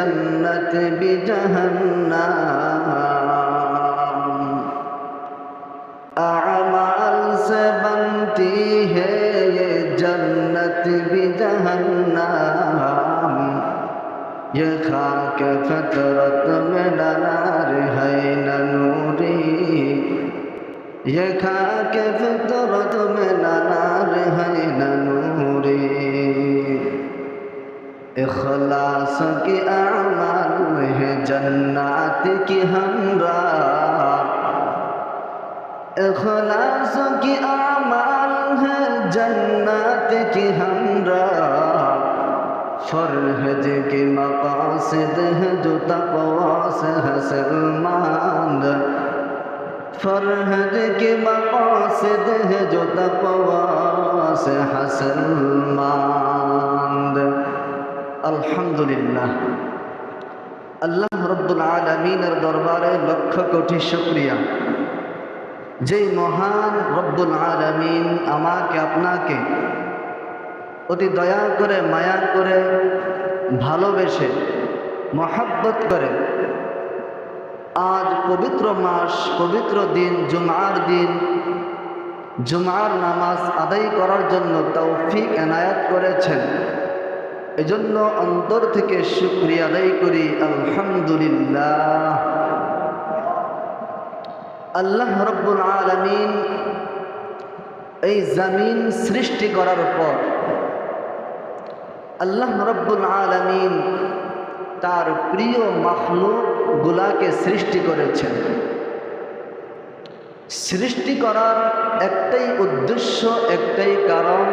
जन्नत भी जहन्नम। अमाल से बनती है ये जन्नत भी जहन्नम। ये खाक फितरत में न नार है न नूरी। ये खाक फितरत में न नार है न नूरी। इखलास की अमाल है जन्नत की हमरा। इखलास की अमाल है जन्नत की हमरा। फरहज की मकासिद है जो तक़वा से हसलमंद। फरहज की मकासिद है जो तक़वा से हसलमंद। अल्हम्दुलिल्लाह। अल्लाह रब्बुल आलमीनेर दरबारे लक्ष कोटी शुक्रिया যে মহান রব্বুল আলামিন আমাকে আপনাকে অতি দয়া করে মায়া করে ভালোবেসে মহব্বত করে আজ পবিত্র মাস পবিত্র দিন জুমার নামাজ আদায় করার জন্য তৌফিক এনায়েত করেছেন। এজন্য অন্তর থেকে শুকরিয়া আদায় করি আলহামদুলিল্লাহ। আল্লাহ রব্বুল আলামিন এই জমিন সৃষ্টি করার পর আল্লাহ রব্বুল আলামিন তার প্রিয় মাখলুক গুলাকে সৃষ্টি করেছেন। সৃষ্টি করার একটাই উদ্দেশ্য, একটাই কারণ,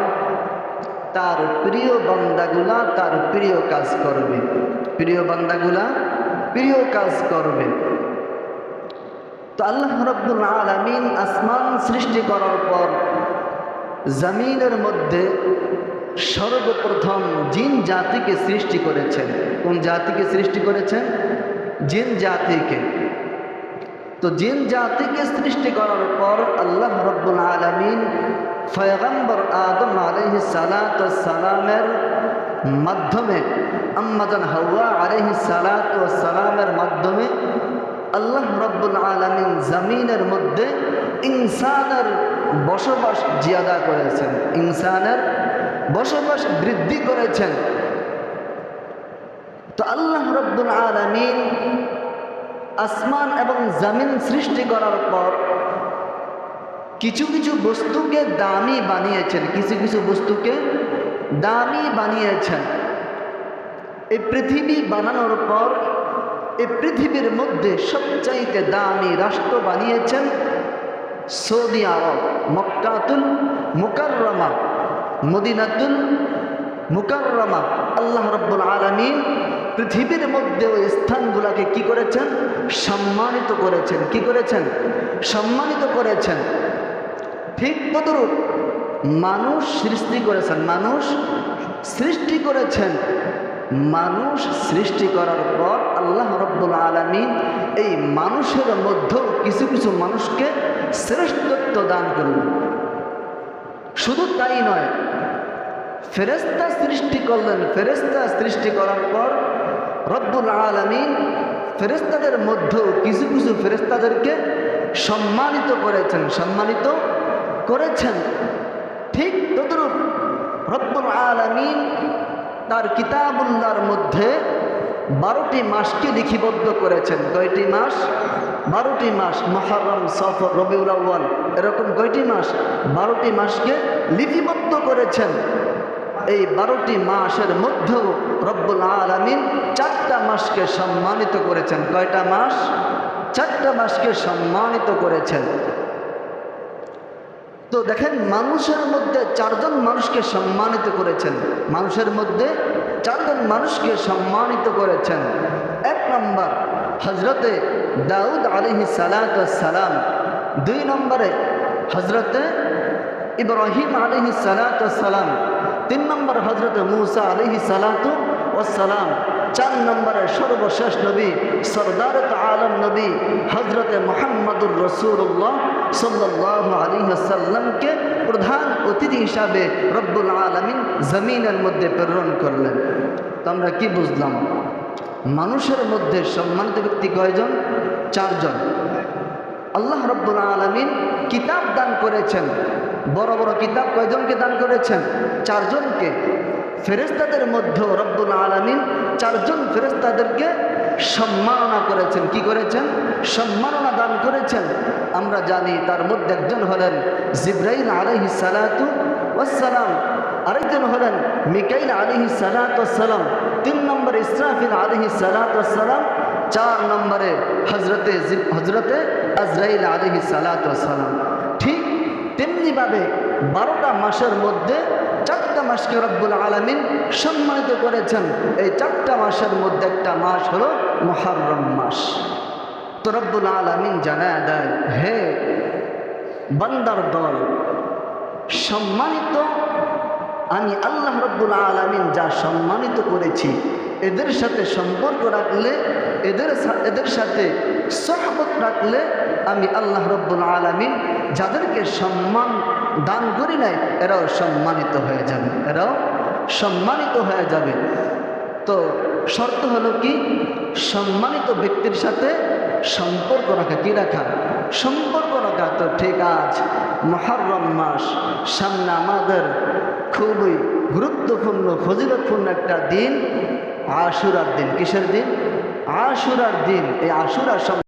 তার প্রিয় বান্দাগুলা তার প্রিয় কাজ করবে। প্রিয় বান্দাগুলা প্রিয় কাজ করবে। তো আল্লাহ রব্বুল আলামিন আসমান সৃষ্টি করার পর জমিনের মধ্যে সর্বপ্রথম জিন জাতিকে সৃষ্টি করেছেন। কোন জাতিকে সৃষ্টি করেছেন? জিন জাতিকে। তো জিন জাতিকে সৃষ্টি করার পর আল্লাহ রব্বুল আলামিন পয়গম্বর আদম আলাইহিস সালাতু ওয়াস সালামের মাধ্যমে আম্মাজান হাওয়া আলাইহিস সালাতু ওয়াস সালামের মাধ্যমে আল্লাহ রব্বুল আলামিন জমিনের মধ্যে ইনসানের বসবাস জিয়াদা করেছেন, ইনসানের বসবাস বৃদ্ধি করেছেন। তো আল্লাহ রব্বুল আলামিন আসমান এবং জমিন সৃষ্টি করার পর কিছু কিছু বস্তুকে দামি বানিয়েছেন, কিছু কিছু বস্তুকে দামি বানিয়েছেন। এই পৃথিবী বানানোর পর এই পৃথিবীর মধ্যে সবচাইতে দামি রাষ্ট্র বানিয়েছেন সৌদি আরব, মক্কাতুল মুকাররমা, মদিনাতুল মুকাররমা। আল্লাহ রব্বুল আলামিন পৃথিবীর মধ্যে ওই স্থানগুলোকে কি করেছেন? সম্মানিত করেছেন। কি করেছেন? সম্মানিত করেছেন। ঠিক তদ্রূপ মানুষ সৃষ্টি করেছেন, মানুষ সৃষ্টি করেছেন। মানুষ সৃষ্টি করার পর আল্লাহ রব্বুল আলামিন এই মানুষের মধ্যেও কিছু কিছু মানুষকে শ্রেষ্ঠত্ব দান করলেন। শুধু তাই নয়, ফেরেশতা সৃষ্টি করলেন। ফেরেশতা সৃষ্টি করার পর রব্বুল আলামিন ফেরেশতাদের মধ্যেও কিছু কিছু ফেরেশতাদেরকে সম্মানিত করেছেন, সম্মানিত করেছেন। ঠিক তদ্রূপ রব্বুল আলামিন তার কিতাবুল্লাহর মধ্যে 12টি মাসকে লিপিবদ্ধ করেছেন। কয়টি মাস? 12টি মাস। মুহররম, সফর, রবিউল আউয়াল, এরকম কয়টি মাস? 12টি মাসকে লিপিবদ্ধ করেছেন। এই 12টি মাসের মধ্যেও রব্বুল আলামিন 4টা মাসকে সম্মানিত করেছেন। কয়টা মাস? 4টা মাসকে সম্মানিত করেছেন। তো দেখেন, মানুষের মধ্যে 4 জন মানুষকে সম্মানিত করেছেন। মানুষের মধ্যে 4 জন মানুষকে সম্মানিত করেছেন। 1 নম্বর হজরতে দাউদ আলাইহিস সালাতু ওয়াস সালাম। 2 নম্বরে হজরতে ইব্রাহিম আলাইহিস সালাতু ওয়াস সালাম। 3 নম্বর হজরতে মূসা আলাইহিস সালাতু ওয়াস সালাম। 4 নম্বরে সর্বশেষ নবী সরদারত আলম নবী হজরতে মুহাম্মদুর রাসূলুল্লাহ সাল্লাল্লাহু আলাইহি ওয়াসাল্লামকে প্রধান অতিথি হিসাবে রব্বুল আলামিন জমিনের মধ্যে প্রেরণ করলেন। তো আমরা কি বুঝলাম? মানুষের মধ্যে সম্মানিত ব্যক্তি কয়জন? 4 জন। আল্লাহ রাব্বুল আলামিন কিতাব দান করেছেন, বড় বড় কিতাব কয়জনকে দান করেছেন? 4 জনকে। ফেরেশতাদের মধ্যে রব্বুল আলামিন 4 জন ফেরেশতাদেরকে সম্মাননা করেছেন। কি করেছেন? সম্মাননা দান করেছেন। আমরা জানি তার মধ্যে একজন হলেন জিবরাইল আলাইহিস সালাতু ওয়াস সালাম, আরেকজন হলেন মিকাইল আলাইহিস সালাতু ওয়াস সালাম, 3 নম্বরে ইসরাফিল আলাইহিস সালাতু ওয়াস সালাম, 4 নম্বরে হযরতে আজরাইল আলাইহিস সালাতু ওয়াস সালাম। ঠিক তেমনিভাবে 12টা মাসের মধ্যে 4টা মাসকে রব্বুল আলামিন সম্মানিত করেছেন। এই 4টা মাসের মধ্যে একটা মাস হলো মুহররম মাস। তো রব্বুল আলামিন জানায় দেয়, হে বান্দার দল, সম্মানিত আমি আল্লাহ রব্বুল আলামিন যা সম্মানিত করেছি, এদের সাথে সম্পর্ক রাখলে, এদের সাথে সহবত রাখলে আমি আল্লাহ রব্বুল আলামিন যাদেরকে সম্মান দান করি নাই এরাও সম্মানিত হয়ে যাবে, এরাও সম্মানিত হয়ে যাবে। তো শর্ত হলো কি? সম্মানিত ব্যক্তির সাথে সম্পর্ক রাখা। কি রাখা? সম্পর্ক রাখা। তো ঠিক আছে, মুহররম মাস সামনে, আমাদের খুবই গুরুত্বপূর্ণ ফজিলতপূর্ণ একটা দিন, আশুরার দিন। কিসের দিন? আশুরার দিন। এই আশুরা